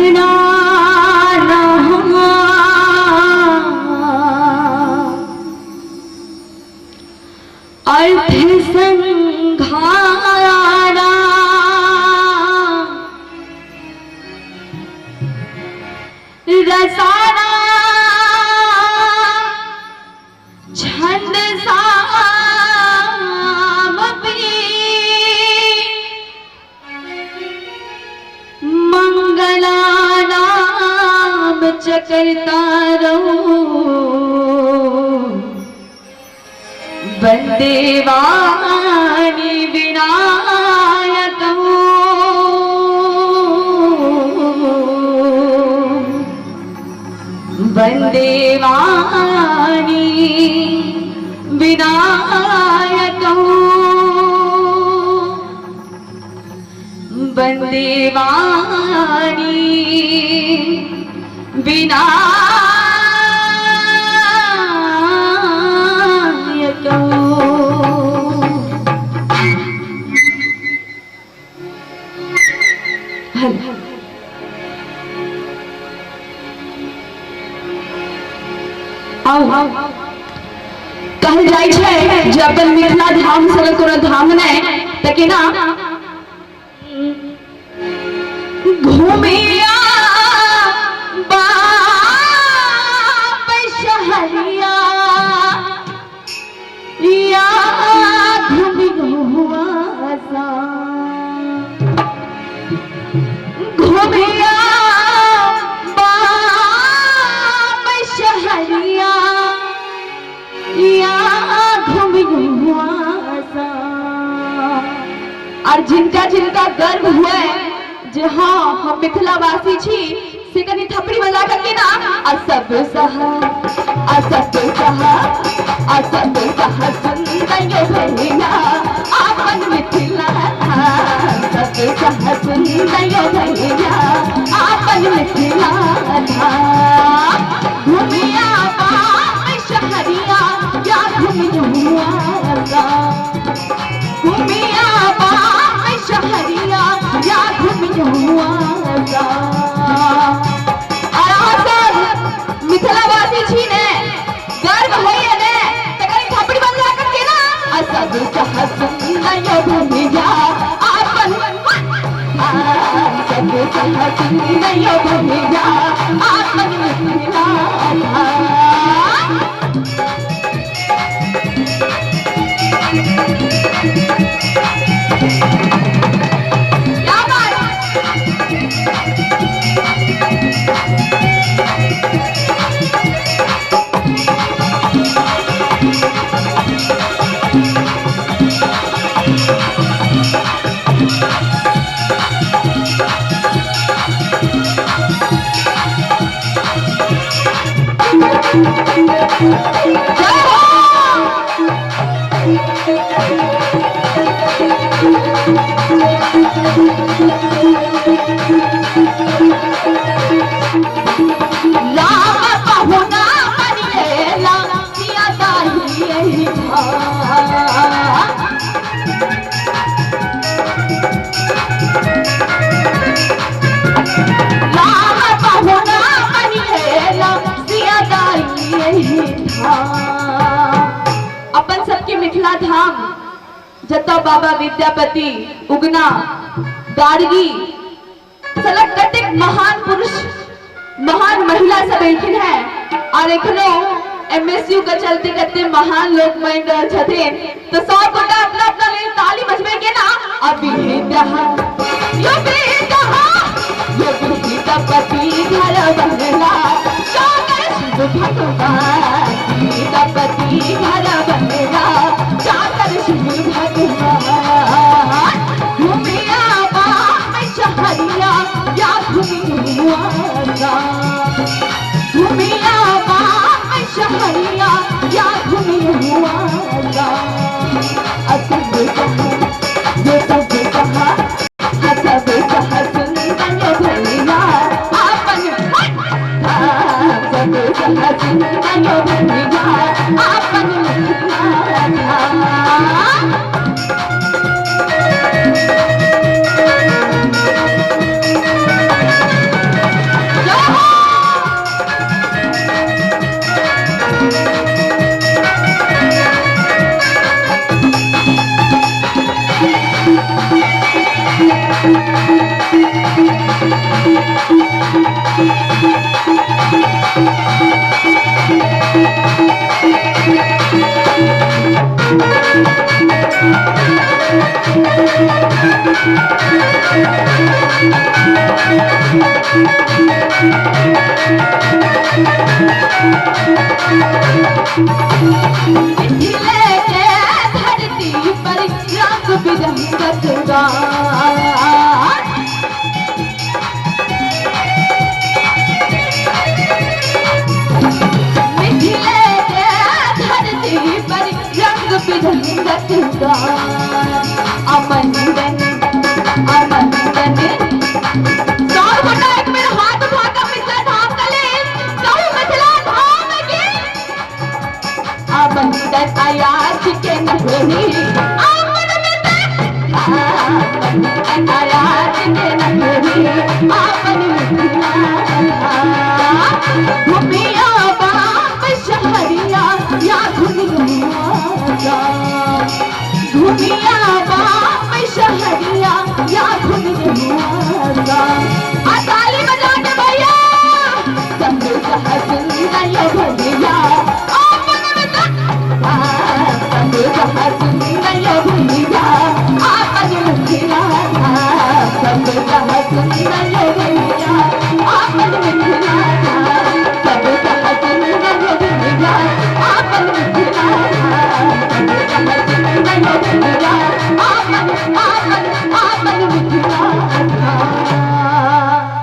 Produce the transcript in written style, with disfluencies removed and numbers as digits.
अपना अर्थ संघारा रसाना छंद साम मंगला नाम चकरता रहो वंदे वाणी विनायक वंदे वाणी विनायक वंदे वाणी विनायक। कहल जाय छै जे अपन मिथिला धाम से कोनो धाम नै तके ना घूमिया बाप शहरिया या घूमी हुआ सा घूमिया बाप शहरिया या घूमी हुआ सा। और जिनका जिनका गर्व हुआ जे हाँ हम मिथिलावासी छी से कनी थपड़ी बजा करके ना असब सहा सुंदर भैया आपन मिथिला सब सहा सुंदर भैया आपन मिथिला घूमिया बाप शहरिया या घूमिया घूमिया बाप शहरिया या घूमिया मिथिलावासी छी ने गर्व होइए ने तकरी थपड़ी बजा करके ना असब सहा सुंदर भैया आपन सब सहा सुंदर भैया आपन मिथिला अपन सबके मिथिला धाम जता बाबा विद्यापति उगना गार्गी सलग कतेक महान पुरुष महान महिला सब एखिन है और एखनो एमएसयू के चलते कते महान लोग बन रहल छथिन तो सब गोटा अपना अपना लेल ताली बजबे के ना अभी विद्यापति घर बनला भगवान विद्यापति घर बनला चाकर शिव भगवान घूमिया बाप शहरिया या घूमिया बाप शहरिया या घूमिया असब सहा सुंदर भैया आपन सब सहा सुंदर भैया आपन मिथिले के धरती पर रंग बिरंगत गान मिथिले के धरती पर रंग बिरंगत गान अमन चार गोटा एक बेर हाथ उठा के मिथिला धाम कले कहू मिथिला धाम के आमंत्रण आयात के नगरी आमंत्रण आयात के नगरी